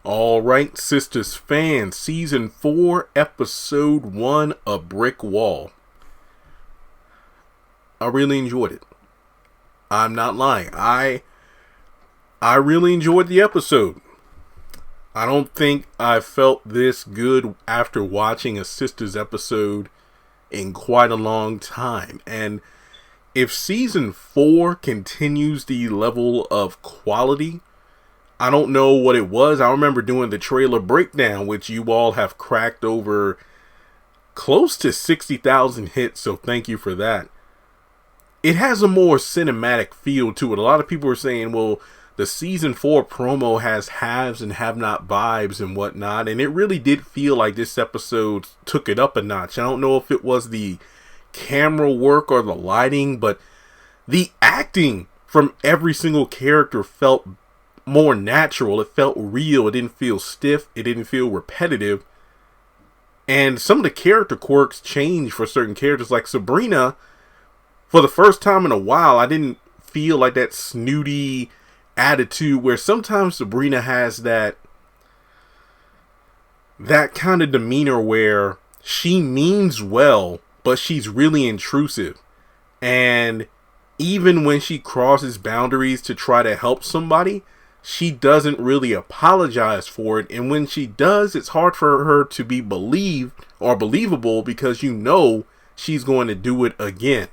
All right, Sistas fans, season 4, episode 1, A Brick Wall. I really enjoyed it. I'm not lying. I really enjoyed the episode. I don't think I felt this good after watching a Sistas episode in quite a long time. And if season 4 continues the level of quality, I don't know what it was. I remember doing the trailer breakdown, which you all have cracked over close to 60,000 hits, so thank you for that. It has a more cinematic feel to it. A lot of people are saying, well, the season 4 promo has haves and have-not vibes and whatnot, and it really did feel like this episode took it up a notch. I don't know if it was the camera work or the lighting, but the acting from every single character felt more natural. It felt real. It didn't feel stiff. It didn't feel repetitive. And some of the character quirks changed for certain characters. Like Sabrina, for the first time in a while, I didn't feel like that snooty attitude where sometimes Sabrina has that kind of demeanor where she means well, but she's really intrusive. And even when she crosses boundaries to try to help somebody, she doesn't really apologize for it. And when she does, it's hard for her to be believed or believable because you know she's going to do it again.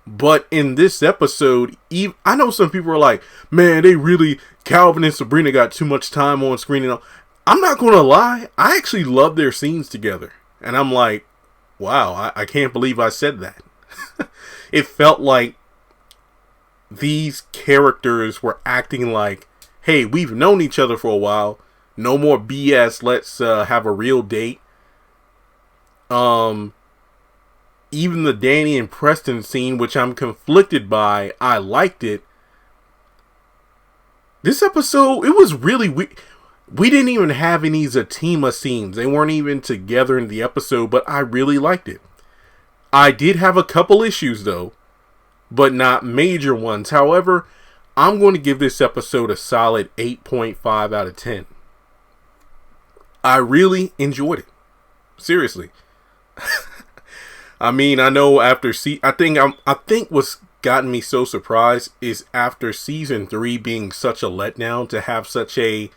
But in this episode, I know some people are like, man, Calvin and Sabrina got too much time on screen. And I'm not going to lie. I actually love their scenes together. And I'm like, wow, I can't believe I said that. It felt like these characters were acting like, hey, we've known each other for a while. No more BS. Let's have a real date. Even the Danny and Preston scene, which I'm conflicted by, I liked it. This episode, it was really weird. We didn't even have any Zatima scenes. They weren't even together in the episode, but I really liked it. I did have a couple issues, though, but not major ones. However, I'm going to give this episode a solid 8.5 out of 10. I really enjoyed it. Seriously. I mean, I know after I think what's gotten me so surprised is after season 3 being such a letdown, to have such a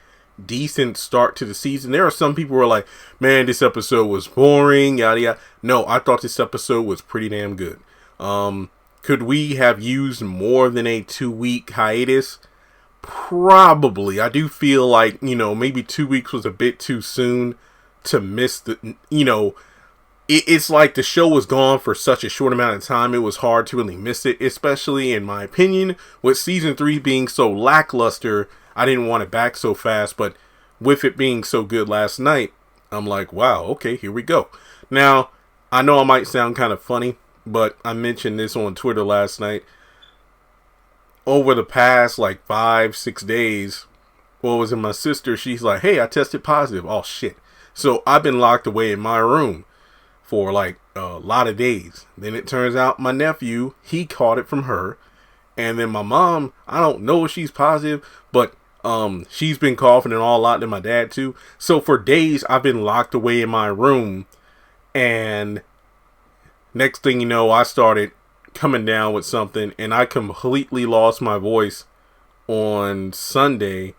decent start to the season. There are some people who are like, man, this episode was boring, yada yada. No, I thought this episode was pretty damn good. Could we have used more than a 2-week hiatus? Probably. I do feel like, maybe 2 weeks was a bit too soon to miss the, it's like the show was gone for such a short amount of time. It was hard to really miss it, especially in my opinion, with season 3 being so lackluster. I didn't want it back so fast, but with it being so good last night, I'm like, wow, okay, here we go. Now, I know I might sound kind of funny, but I mentioned this on Twitter last night. Over the past 5-6 days, my sister, she's like, hey, I tested positive. Oh shit. So I've been locked away in my room for a lot of days. Then it turns out my nephew, he caught it from her. And then my mom, I don't know if she's positive, but she's been coughing and all a lot, and my dad too. So for days I've been locked away in my room, and next thing you know, I started coming down with something, and I completely lost my voice on Sunday,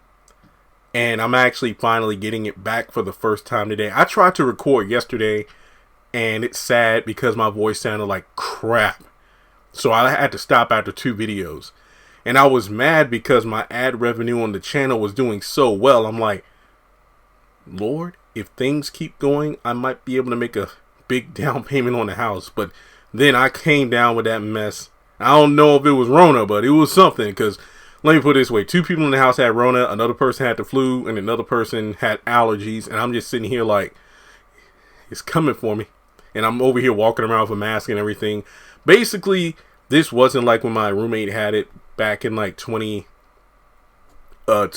and I'm actually finally getting it back for the first time today. I tried to record yesterday, and it's sad because my voice sounded like crap. So I had to stop after 2 videos. And I was mad because my ad revenue on the channel was doing so well. I'm like, Lord, if things keep going, I might be able to make a big down payment on the house. But then I came down with that mess. I don't know if it was Rona, but it was something. Because let me put it this way. 2 people in the house had Rona. Another person had the flu. And another person had allergies. And I'm just sitting here like, it's coming for me. And I'm over here walking around with a mask and everything. Basically, this wasn't like when my roommate had it back in 2020 or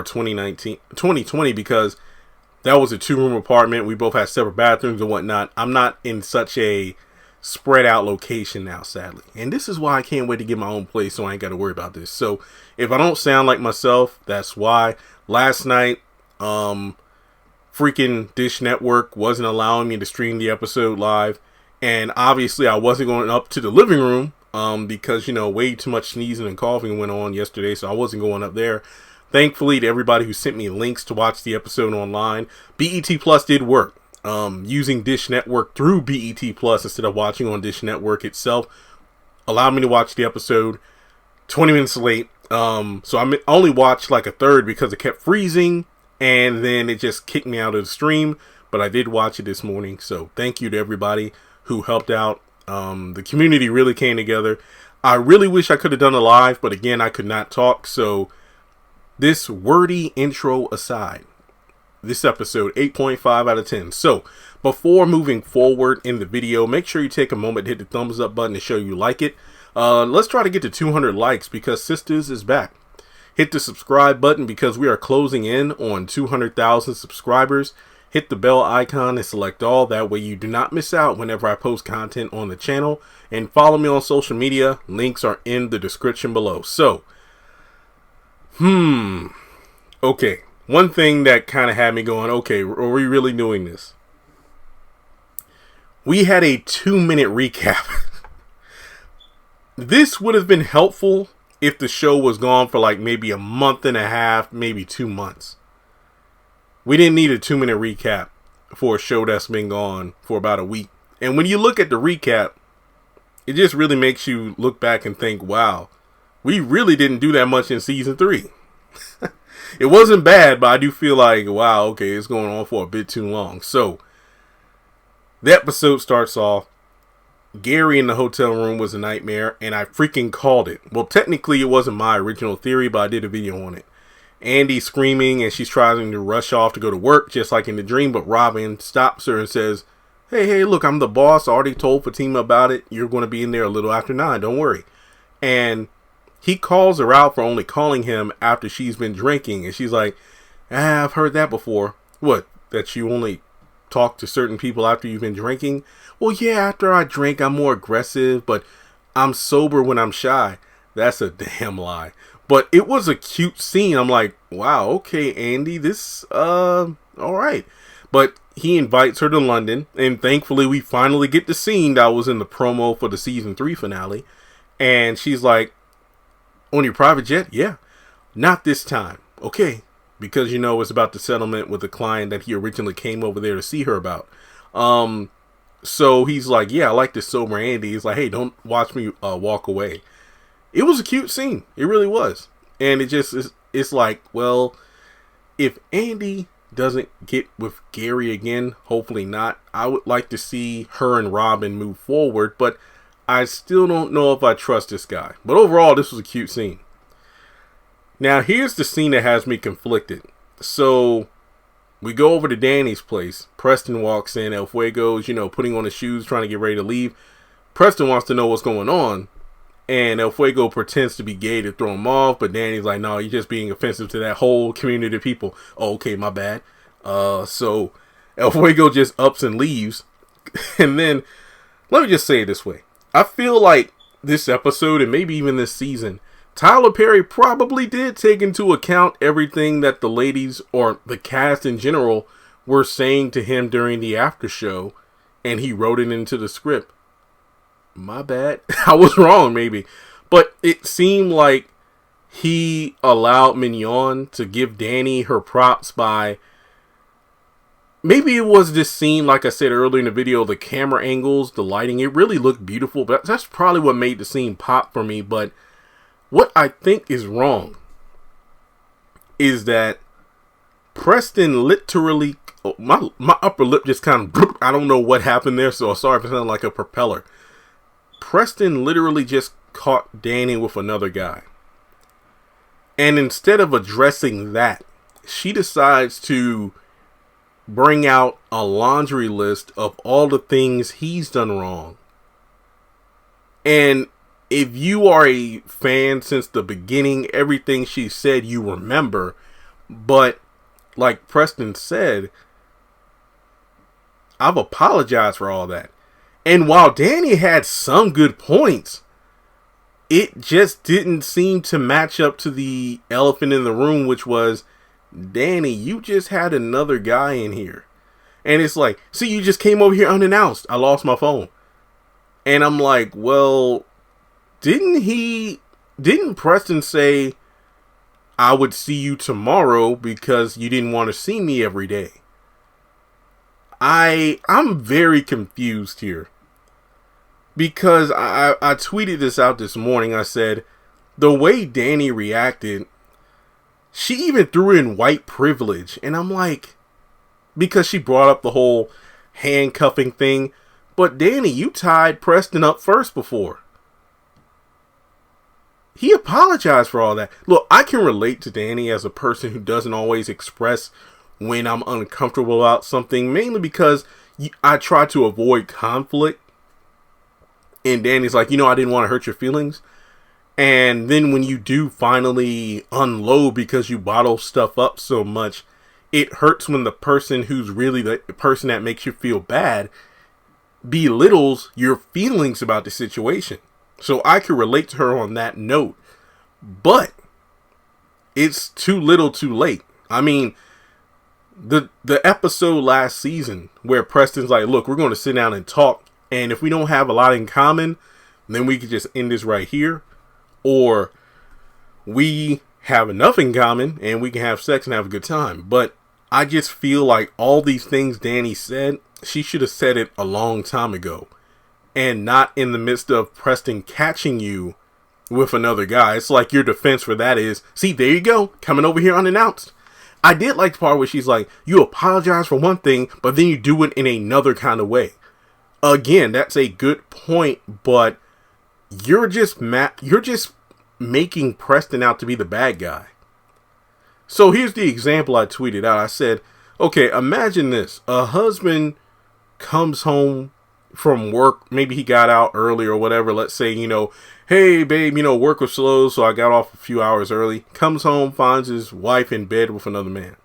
2020, because that was a 2-room apartment. We both had separate bathrooms and whatnot. I'm not in such a spread out location now, sadly. And this is why I can't wait to get my own place so I ain't got to worry about this. So if I don't sound like myself, that's why. Last night, Freaking Dish Network wasn't allowing me to stream the episode live. And obviously I wasn't going up to the living room because, way too much sneezing and coughing went on yesterday. So I wasn't going up there. Thankfully to everybody who sent me links to watch the episode online, BET Plus did work. Using Dish Network through BET Plus instead of watching on Dish Network itself allowed me to watch the episode 20 minutes late. So I only watched like a third because it kept freezing and then it just kicked me out of the stream. But I did watch it this morning. So thank you to everybody who helped out. The community really came together. I really wish I could have done it live, but again, I could not talk. So this wordy intro aside, this episode 8.5 out of 10. So before moving forward in the video, make sure you take a moment to hit the thumbs up button to show you like it. Let's try to get to 200 likes because Sistas is back. Hit the subscribe button because we are closing in on 200,000 subscribers. Hit the bell icon and select all. That way you do not miss out whenever I post content on the channel. And follow me on social media. Links are in the description below. So, okay. One thing that kind of had me going, okay, are we really doing this? We had a 2-minute recap. This would have been helpful if the show was gone for like maybe a month and a half, maybe 2 months. We didn't need a 2-minute recap for a show that's been gone for about a week. And when you look at the recap, it just really makes you look back and think, wow, we really didn't do that much in season 3. It wasn't bad, but I do feel like, wow, okay, it's going on for a bit too long. So, the episode starts off. Gary in the hotel room was a nightmare, and I freaking called it. Well, technically, it wasn't my original theory, but I did a video on it. Andy screaming, and she's trying to rush off to go to work, just like in the dream, but Robin stops her and says, hey, look, I'm the boss. I already told Fatima about it. You're going to be in there a little after 9. Don't worry. And he calls her out for only calling him after she's been drinking. And she's like, I've heard that before. What? That you only talk to certain people after you've been drinking? Well, yeah, after I drink, I'm more aggressive, but I'm sober when I'm shy. That's a damn lie. But it was a cute scene. I'm like, wow, okay, Andy, this, all right. But he invites her to London. And thankfully, we finally get the scene that was in the promo for the season 3 finale. And she's like, on your private jet? Yeah. Not this time. Okay. Because, it's about the settlement with the client that he originally came over there to see her about. So he's like, yeah, I like this sober Andy. He's like, hey, don't watch me walk away. It was a cute scene. It really was. And it just is, it's like, well, if Andy doesn't get with Gary again, hopefully not, I would like to see her and Robin move forward. But I still don't know if I trust this guy. But overall, this was a cute scene. Now, here's the scene that has me conflicted. So, we go over to Danny's place. Preston walks in. El Fuego's, putting on his shoes, trying to get ready to leave. Preston wants to know what's going on. And El Fuego pretends to be gay to throw him off. But Danny's like, no, you're just being offensive to that whole community of people. Oh, okay, my bad. So, El Fuego just ups and leaves. And then, let me just say it this way. I feel like this episode, and maybe even this season, Tyler Perry probably did take into account everything that the ladies, or the cast in general, were saying to him during the after show, and he wrote it into the script. My bad. I was wrong, maybe. But it seemed like he allowed Mignon to give Danny her props by... Maybe it was this scene, like I said earlier in the video, the camera angles, the lighting, it really looked beautiful. But that's probably what made the scene pop for me. But what I think is wrong is that Preston literally, my upper lip just kind of, I don't know what happened there, so sorry if it sounded like a propeller. Preston literally just caught Danny with another guy. And instead of addressing that, she decides to bring out a laundry list of all the things he's done wrong. And if you are a fan since the beginning, everything she said you remember. But like Preston said, I've apologized for all that. And while Danny had some good points, it just didn't seem to match up to the elephant in the room, which was Danny, you just had another guy in here. And it's like, see, you just came over here unannounced. I lost my phone. And I'm like, well, didn't Preston say I would see you tomorrow because you didn't want to see me every day? I'm very confused here. Because I tweeted this out this morning. I said, the way Danny reacted, she even threw in white privilege. And I'm like, because she brought up the whole handcuffing thing. But Danny, you tied Preston up first before. He apologized for all that. Look, I can relate to Danny as a person who doesn't always express when I'm uncomfortable about something. Mainly because I try to avoid conflict. And Danny's like, I didn't want to hurt your feelings. And then when you do finally unload because you bottle stuff up so much, it hurts when the person who's really the person that makes you feel bad belittles your feelings about the situation. So I can relate to her on that note. But it's too little too late. I mean, the episode last season where Preston's like, look, we're going to sit down and talk. And if we don't have a lot in common, then we could just end this right here. Or we have enough in common and we can have sex and have a good time. But I just feel like all these things Danny said, she should have said it a long time ago. And not in the midst of Preston catching you with another guy. It's like your defense for that is, see, there you go, coming over here unannounced. I did like the part where she's like, you apologize for one thing, but then you do it in another kind of way. Again, that's a good point, but you're just making Preston out to be the bad guy. So here's the example I tweeted out. I said, okay, imagine this. A husband comes home from work. Maybe he got out early or whatever. Let's say, hey, babe, work was slow, so I got off a few hours early. Comes home, finds his wife in bed with another man.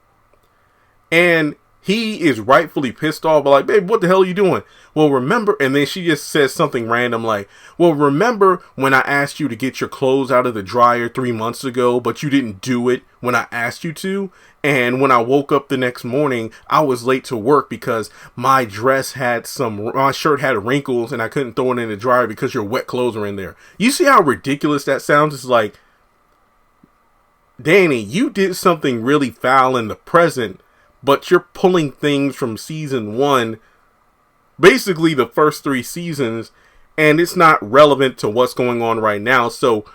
And he is rightfully pissed off, but like, babe, what the hell are you doing? Well, remember, and then she just says something random like, well, remember when I asked you to get your clothes out of the dryer 3 months ago, but you didn't do it when I asked you to? And when I woke up the next morning, I was late to work because my shirt had wrinkles and I couldn't throw it in the dryer because your wet clothes were in there. You see how ridiculous that sounds? It's like, Danny, you did something really foul in the present, but you're pulling things from season 1, basically the first 3 seasons, and it's not relevant to what's going on right now. So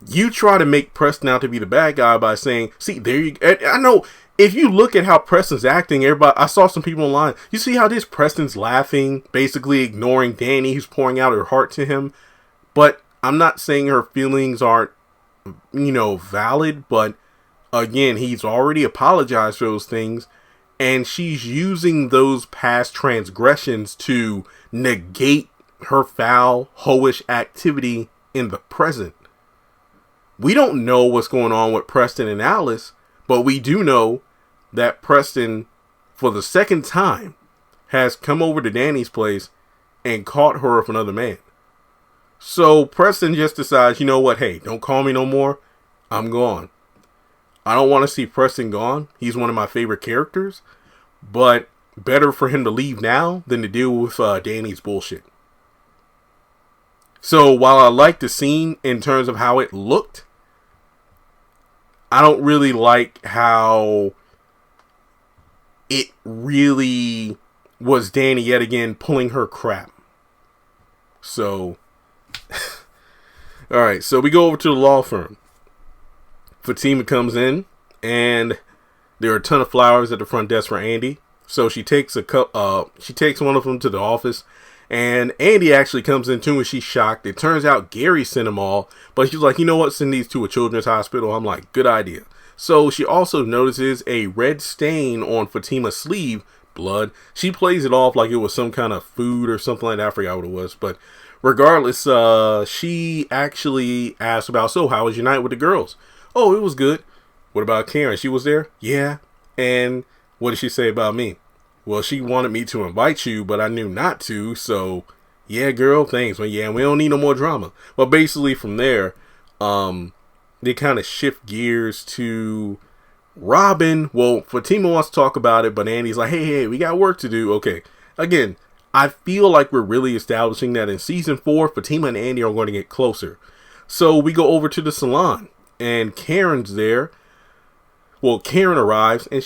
you try to make Preston out to be the bad guy by saying, see, there you go. I know if you look at how Preston's acting, I saw some people online, you see how this Preston's laughing, basically ignoring Danny who's pouring out her heart to him. But I'm not saying her feelings aren't, valid, but again, he's already apologized for those things. And she's using those past transgressions to negate her foul, hoish activity in the present. We don't know what's going on with Preston and Alice, but we do know that Preston, for the second time, has come over to Danny's place and caught her with another man. So Preston just decides, you know what, hey, don't call me no more. I'm gone. I don't want to see Preston gone. He's one of my favorite characters. But better for him to leave now than to deal with Danny's bullshit. So while I like the scene in terms of how it looked, I don't really like how it really was Danny yet again pulling her crap. So, alright, so we go over to the law firm. Fatima comes in, and there are a ton of flowers at the front desk for Andy. So she takes one of them to the office, and Andy actually comes in too, and she's shocked. It turns out Gary sent them all, but she's like, you know what, send these to a children's hospital. I'm like, good idea. So she also notices a red stain on Fatima's sleeve, blood. She plays it off like it was some kind of food or something like that. I forgot what it was, but regardless, she actually asked about, so how was your night with the girls? Oh, it was good. What about Karen? She was there? Yeah. And what did she say about me? Well, she wanted me to invite you, but I knew not to. So, yeah, girl, thanks. Well, yeah, we don't need no more drama. But basically from there, they kind of shift gears to Robin, well, Fatima wants to talk about it, but Andy's like, hey, we got work to do. Okay. Again, I feel like we're really establishing that in season 4, Fatima and Andy are going to get closer. So we go over to the salon, and Karen's there. Well, Karen arrives, and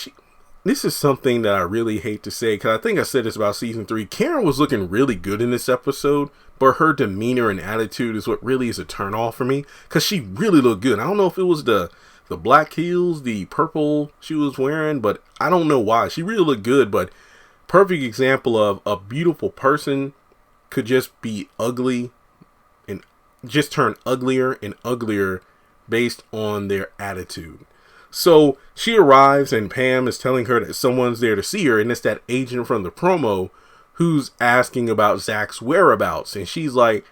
this is something that I really hate to say, because I think I said this about season 3. Karen was looking really good in this episode, but her demeanor and attitude is what really is a turn off for me, because she really looked good. I don't know if it was the black heels, the purple she was wearing, but I don't know why. She really looked good, but perfect example of a beautiful person could just be ugly and just turn uglier and uglier based on their attitude. So she arrives and Pam is telling her that someone's there to see her, and it's that agent from the promo who's asking about Zach's whereabouts. And she's like,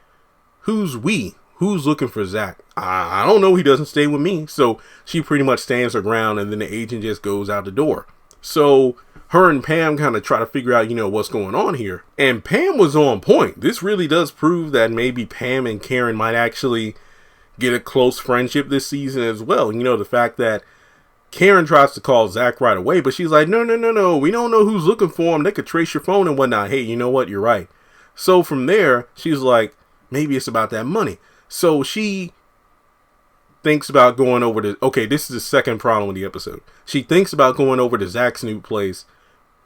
who's we? Who's looking for Zach? I don't know. He doesn't stay with me. So she pretty much stands her ground, and then the agent just goes out the door. So her and Pam kind of try to figure out, what's going on here. And Pam was on point. This really does prove that maybe Pam and Karen might actually get a close friendship this season as well. The fact that Karen tries to call Zach right away, but she's like, no. We don't know who's looking for him. They could trace your phone and whatnot. Hey, you know what? You're right. So from there, she's like, maybe it's about that money. So she thinks about going over to, okay, this is the second problem with the episode. She thinks about going over to Zach's new place,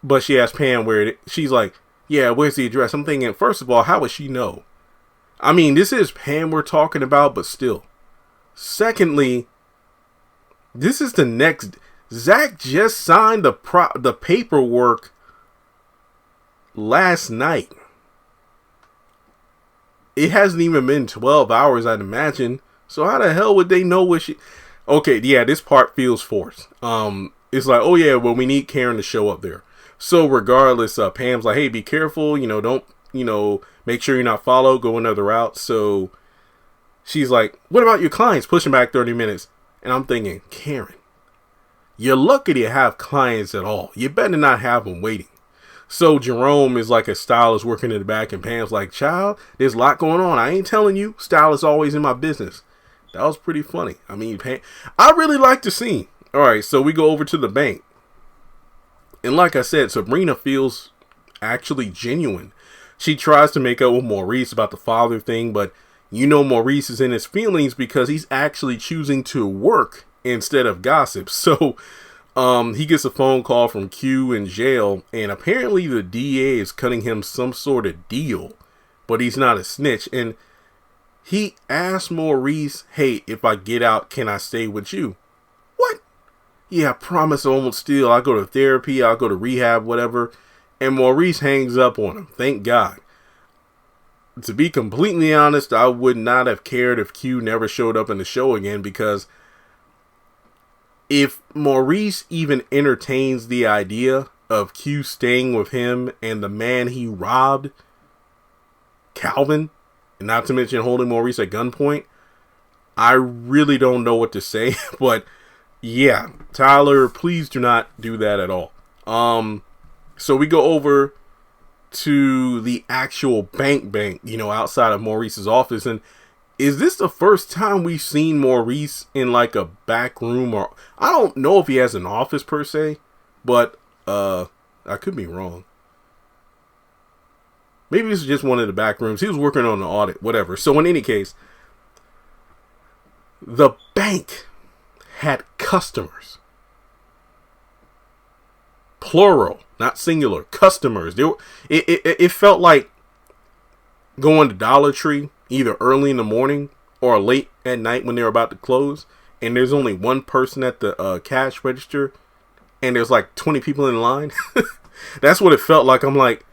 but she asks Pam where it is. She's like, yeah, where's the address? I'm thinking, first of all, how would she know? I mean, this is Pam we're talking about, but still. Secondly, this is the next, Zach just signed the paperwork last night. It hasn't even been 12 hours, I'd imagine. So how the hell would they know what she... Okay, yeah, this part feels forced. It's like, oh yeah, well, we need Karen to show up there. So regardless, Pam's like, hey, be careful. Don't, make sure you're not followed. Go another route. So she's like, what about your clients? Pushing back 30 minutes. And I'm thinking, Karen, you're lucky to have clients at all. You better not have them waiting. So Jerome is like a stylist working in the back, and Pam's like, child, there's a lot going on. I ain't telling you. Style is always in my business. That was pretty funny. I mean, Pam, I really like the scene. All right, so we go over to the bank. And like I said, Sabrina feels actually genuine. She tries to make up with Maurice about the father thing, but Maurice is in his feelings because he's actually choosing to work instead of gossip. So he gets a phone call from Q in jail, and apparently the DA is cutting him some sort of deal, but he's not a snitch. And he asks Maurice, hey, if I get out, can I stay with you? What? Yeah, I promise I won't steal. I'll go to therapy, I'll go to rehab, whatever. And Maurice hangs up on him. Thank God. To be completely honest, I would not have cared if Q never showed up in the show again, because if Maurice even entertains the idea of Q staying with him and the man he robbed, Calvin, and not to mention holding Maurice at gunpoint, I really don't know what to say. But yeah, Tyler, please do not do that at all. So we go over to the actual bank, outside of Maurice's office. And is this the first time we've seen Maurice in like a back room? Or I don't know if he has an office per se, but I could be wrong. Maybe this is just one of the back rooms. He was working on an audit, whatever. So in any case, the bank had customers. Plural, not singular. Customers. It felt like going to Dollar Tree either early in the morning or late at night when they're about to close, and there's only one person at the cash register, and there's like 20 people in line. That's what it felt like. I'm like,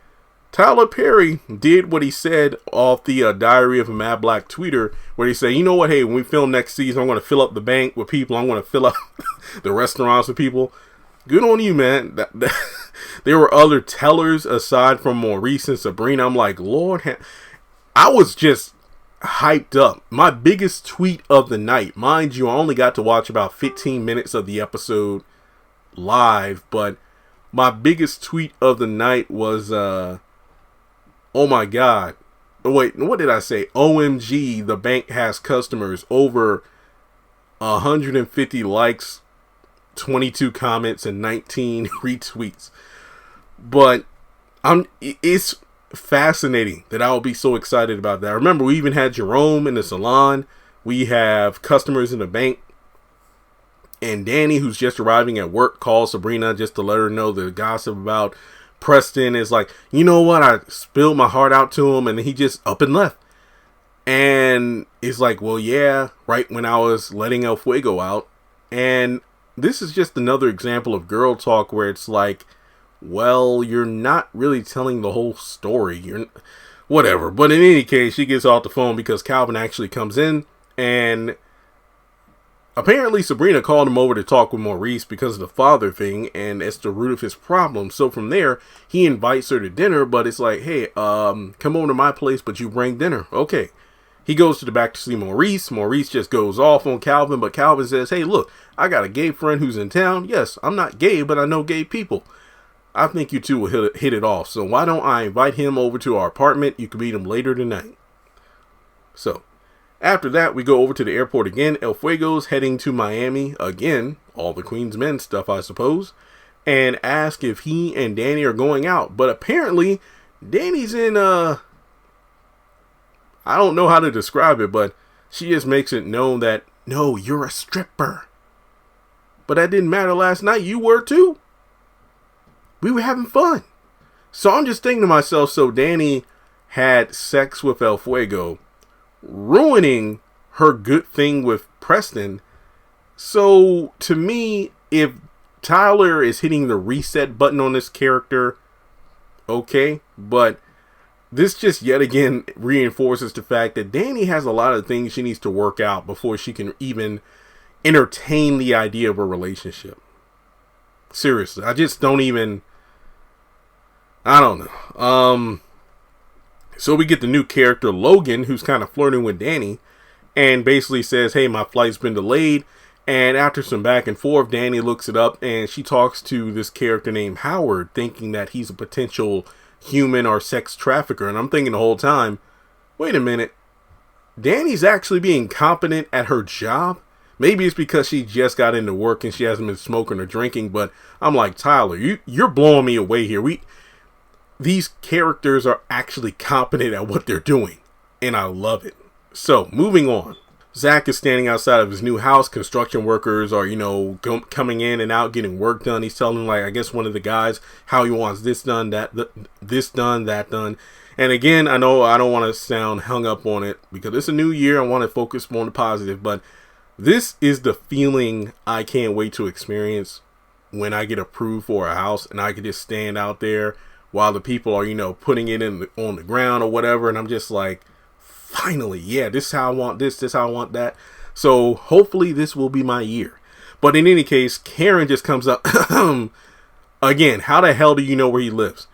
Tyler Perry did what he said off the Diary of a Mad Black Tweeter, where he said, you know what, hey, when we film next season, I'm going to fill up the bank with people. I'm going to fill up the restaurants with people. Good on you, man. There were other tellers aside from Maurice and Sabrina. I'm like, Lord, I was just hyped up. My biggest tweet of the night. Mind you, I only got to watch about 15 minutes of the episode live, but my biggest tweet of the night was, oh my God. Wait, what did I say? OMG, the bank has customers. Over 150 likes 22 comments and 19 retweets. But it's fascinating that I will be so excited about that. Remember, we even had Jerome in the salon. We have customers in the bank. And Danny, who's just arriving at work, calls Sabrina just to let her know the gossip about Preston. Is like, you know what? I spilled my heart out to him and he just up and left. And it's like, well, yeah, right when I was letting El Fuego out. And this is just another example of girl talk where it's like, well, you're not really telling the whole story. You're whatever. But in any case, she gets off the phone because Calvin actually comes in, and apparently Sabrina called him over to talk with Maurice because of the father thing, and it's the root of his problem. So from there, he invites her to dinner, but it's like, hey, come over to my place, but you bring dinner. Okay. He goes to the back to see Maurice. Maurice just goes off on Calvin, but Calvin says, hey, look, I got a gay friend who's in town. Yes, I'm not gay, but I know gay people. I think you two will hit it off. So why don't I invite him over to our apartment? You can meet him later tonight. So after that, we go over to the airport again. El Fuego's heading to Miami again. All the Queen's Men stuff, I suppose. And ask if he and Danny are going out. But apparently, Danny's in, I don't know how to describe it, but she just makes it known that, no, you're a stripper. But that didn't matter last night. You were too. We were having fun. So I'm just thinking to myself, so Danny had sex with El Fuego, ruining her good thing with Preston. So to me, if Tyler is hitting the reset button on this character, okay, but this just yet again reinforces the fact that Danny has a lot of things she needs to work out before she can even entertain the idea of a relationship. Seriously, I just don't even, I don't know. So we get the new character Logan, who's kind of flirting with Danny, and basically says, hey, my flight's been delayed. And after some back and forth, Danny looks it up and she talks to this character named Howard, thinking that he's a potential human or sex trafficker. And I'm thinking the whole time, wait a minute, Danny's actually being competent at her job? Maybe it's because she just got into work and she hasn't been smoking or drinking, but I'm like, Tyler, you're blowing me away here. These characters are actually competent at what they're doing, and I love it. So, moving on. Zach is standing outside of his new house. Construction workers are, coming in and out, getting work done. He's telling, I guess one of the guys how he wants this done, that done. And again, I know I don't want to sound hung up on it because it's a new year. I want to focus more on the positive, but this is the feeling I can't wait to experience when I get approved for a house and I can just stand out there while the people are, putting it on the ground or whatever. And I'm just like, finally, yeah, this is how I want this is how I want that. So hopefully this will be my year. But in any case, Karen just comes up again. How the hell do you know where he lives?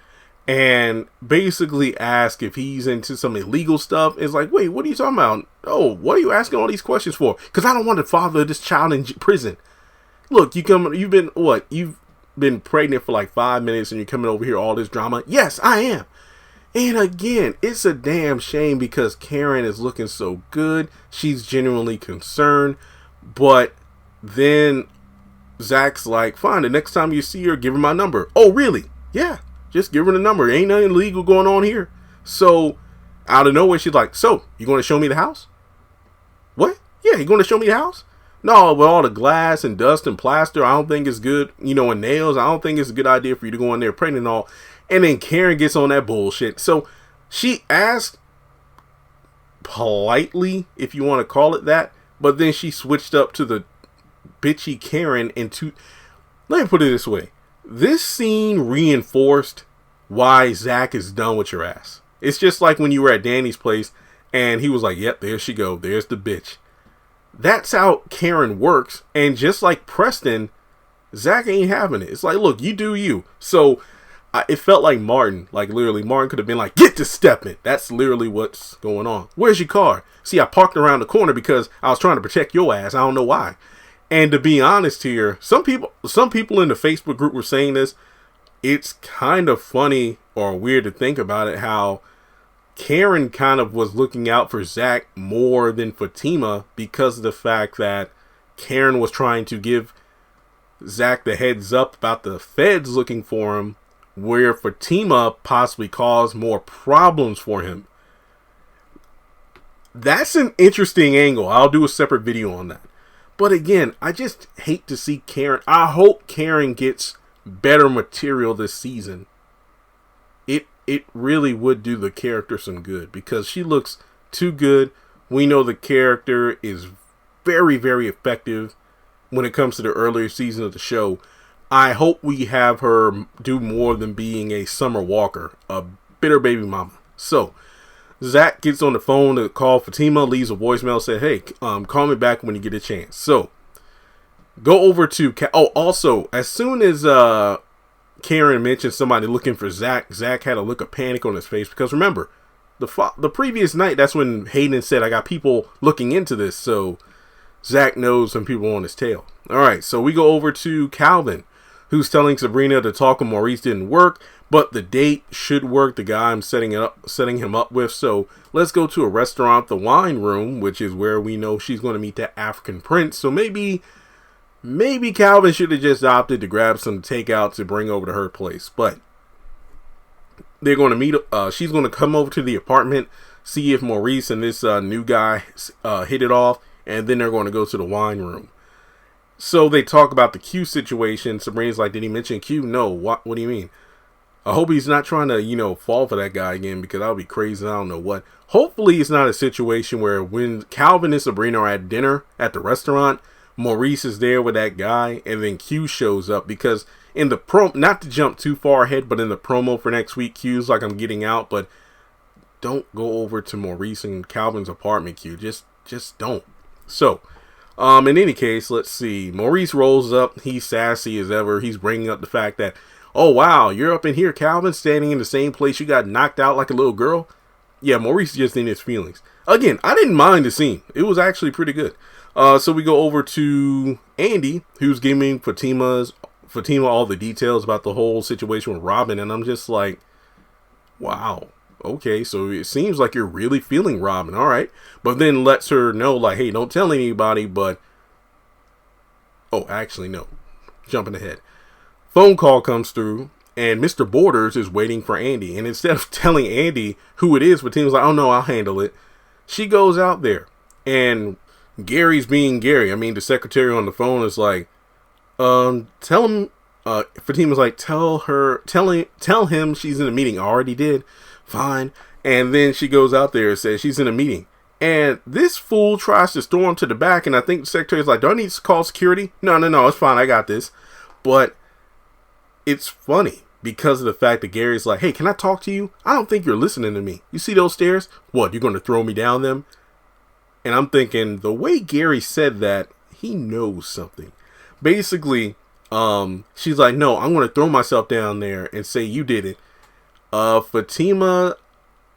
And basically ask if he's into some illegal stuff. It's like, wait, what are you talking about? Oh, what are you asking all these questions for? Because I don't want to father this child in prison. Look, you've been pregnant for 5 minutes and you're coming over here all this drama. Yes, I am. And again, it's a damn shame because Karen is looking so good. She's genuinely concerned. But then Zach's like, fine, the next time you see her, give her my number. Oh, really? Yeah. Just give her the number. Ain't nothing illegal going on here. So, out of nowhere, she's like, so, you going to show me the house? What? Yeah, you going to show me the house? No, with all the glass and dust and plaster, I don't think it's good. And nails, I don't think it's a good idea for you to go in there pregnant and all. And then Karen gets on that bullshit. So, she asked politely, if you want to call it that. But then she switched up to the bitchy Karen into... Let me put it this way. This scene reinforced why Zach is done with your ass. It's just like when you were at Danny's place and he was like, yep, there she go. There's the bitch. That's how Karen works. And just like Preston, Zach ain't having it. It's like, look, you do you. So it felt like Martin. Literally, Martin could have been like, get to stepping. That's literally what's going on. Where's your car? See, I parked around the corner because I was trying to protect your ass. I don't know why. And to be honest here, some people in the Facebook group were saying this. It's kind of funny or weird to think about it, how Karen kind of was looking out for Zach more than Fatima because of the fact that Karen was trying to give Zach the heads up about the feds looking for him, where Fatima possibly caused more problems for him. That's an interesting angle. I'll do a separate video on that. But again, I just hate to see Karen. I hope Karen gets better material this season. It really would do the character some good, because she looks too good. We know the character is very, very effective when it comes to the earlier season of the show. I hope we have her do more than being a Summer Walker, a bitter baby mama. So Zach gets on the phone to call Fatima, leaves a voicemail, said, hey, call me back when you get a chance. So go over to also, as soon as Karen mentioned somebody looking for Zach, Zach had a look of panic on his face, because remember, the previous night, that's when Hayden said, I got people looking into this. So Zach knows some people on his tail. All right, so we go over to Calvin, who's telling Sabrina to talk with Maurice didn't work, but the date should work, the guy I'm setting him up with. So let's go to a restaurant, the Wine Room, which is where we know she's going to meet that African prince. So maybe Calvin should have just opted to grab some takeout to bring over to her place. But they're going to meet. She's going to come over to the apartment, see if Maurice and this new guy hit it off, and then they're going to go to the Wine Room. So they talk about the Q situation. Sabrina's like, did he mention Q? No. What do you mean? I hope he's not trying to, fall for that guy again, because that would be crazy. I don't know what. Hopefully it's not a situation where when Calvin and Sabrina are at dinner at the restaurant, Maurice is there with that guy, and then Q shows up, because in the not to jump too far ahead, but in the promo for next week, Q's like, I'm getting out, but don't go over to Maurice and Calvin's apartment, Q. Just don't. So, in any case, let's see. Maurice rolls up. He's sassy as ever. He's bringing up the fact that, oh, wow, you're up in here, Calvin, standing in the same place you got knocked out like a little girl. Yeah, Maurice just in his feelings. Again, I didn't mind the scene. It was actually pretty good. So we go over to Andy, who's giving Fatima all the details about the whole situation with Robin. And I'm just like, wow. Okay, so it seems like you're really feeling Robin. All right. But then lets her know, like, hey, don't tell anybody, but... Oh, actually, no. Jumping ahead. Phone call comes through, and Mr. Borders is waiting for Andy. And instead of telling Andy who it is, Fatima's like, oh, no, I'll handle it. She goes out there, and Gary's being Gary. I mean, the secretary on the phone is like, tell him... Fatima's like, tell him she's in a meeting. I already did. Fine. And then she goes out there and says she's in a meeting. And this fool tries to storm to the back, and I think the secretary's like, do I need to call security? No, it's fine. I got this. But it's funny because of the fact that Gary's like, hey, can I talk to you? I don't think you're listening to me. You see those stairs? What, you're going to throw me down them? And I'm thinking, the way Gary said that, he knows something. Basically, she's like, no, I'm going to throw myself down there and say you did it. Fatima,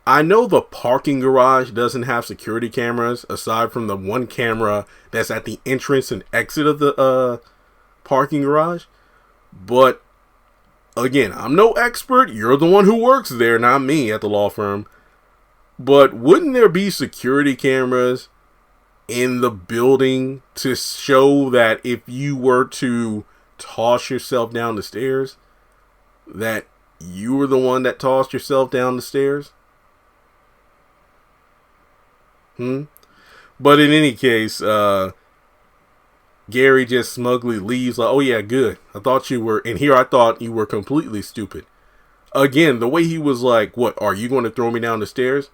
I know the parking garage doesn't have security cameras aside from the one camera that's at the entrance and exit of the parking garage. But again, I'm no expert. You're the one who works there, not me at the law firm. But wouldn't there be security cameras in the building to show that if you were to toss yourself down the stairs, that you were the one that tossed yourself down the stairs? But in any case, Gary just smugly leaves like, oh yeah, good. I thought you were, and here I thought you were completely stupid. Again, the way he was like, what, are you going to throw me down the stairs?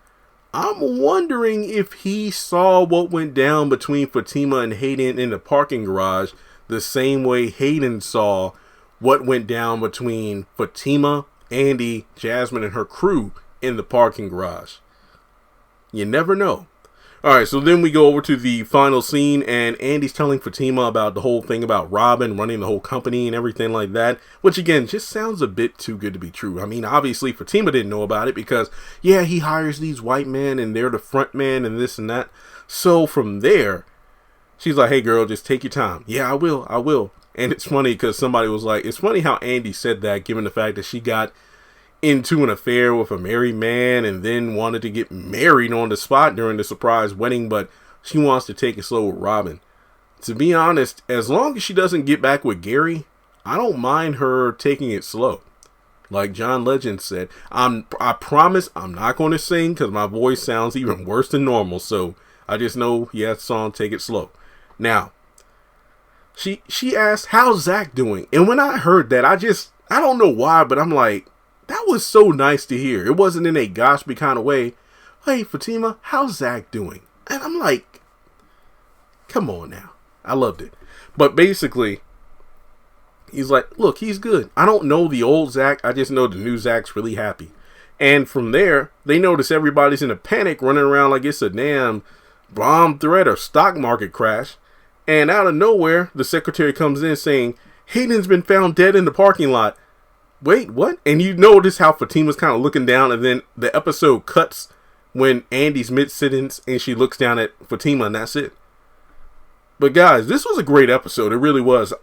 I'm wondering if he saw what went down between Fatima and Hayden in the parking garage the same way Hayden saw what went down between Fatima, Andy, Jasmine, and her crew in the parking garage. You never know. Alright, so then we go over to the final scene, and Andy's telling Fatima about the whole thing about Robin running the whole company and everything like that, which again, just sounds a bit too good to be true. I mean, obviously Fatima didn't know about it because, yeah, he hires these white men and they're the front man and this and that. So from there, she's like, hey girl, just take your time. Yeah, I will. And it's funny because somebody was like, it's funny how Andy said that given the fact that she got into an affair with a married man and then wanted to get married on the spot during the surprise wedding, but she wants to take it slow with Robin. to be honest, as long as she doesn't get back with Gary, I don't mind her taking it slow. Like John Legend said, I promise I'm not going to sing because my voice sounds even worse than normal. So I just know, yeah, song, take it slow. Now, she asked, how's Zach doing? And when I heard that, I don't know why, but I'm like, that was so nice to hear. It wasn't in a gossipy kind of way. Hey, Fatima, how's Zach doing? And I'm like, come on now. I loved it. But basically, he's like, look, he's good. I don't know the old Zach. I just know the new Zach's really happy. And from there, they notice everybody's in a panic, running around like it's a damn bomb threat or stock market crash. And out of nowhere, the secretary comes in saying, Hayden's been found dead in the parking lot. Wait, what? And you notice how Fatima's kind of looking down, and then the episode cuts when Andy's mid-sentence and she looks down at Fatima, and that's it. But guys, this was a great episode. It really was.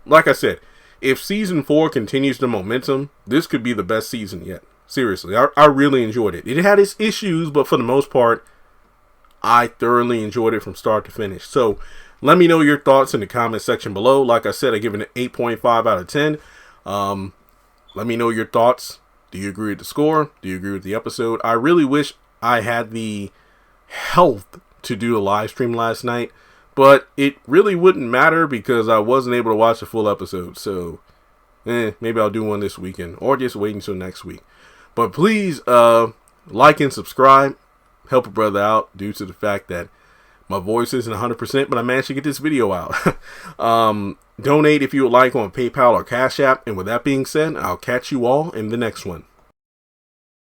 Like I said, if season 4 continues the momentum, this could be the best season yet. Seriously, I really enjoyed it. It had its issues, but for the most part, I thoroughly enjoyed it from start to finish. So let me know your thoughts in the comment section below. Like I said, I give it an 8.5 out of 10. Let me know your thoughts. Do you agree with the score? Do you agree with the episode? I really wish I had the health to do the live stream last night, but it really wouldn't matter because I wasn't able to watch the full episode. So, maybe I'll do one this weekend or just wait until next week. But please, like and subscribe. Help a brother out due to the fact that my voice isn't 100%, but I managed to get this video out. Donate if you would like on PayPal or Cash App. And with that being said, I'll catch you all in the next one.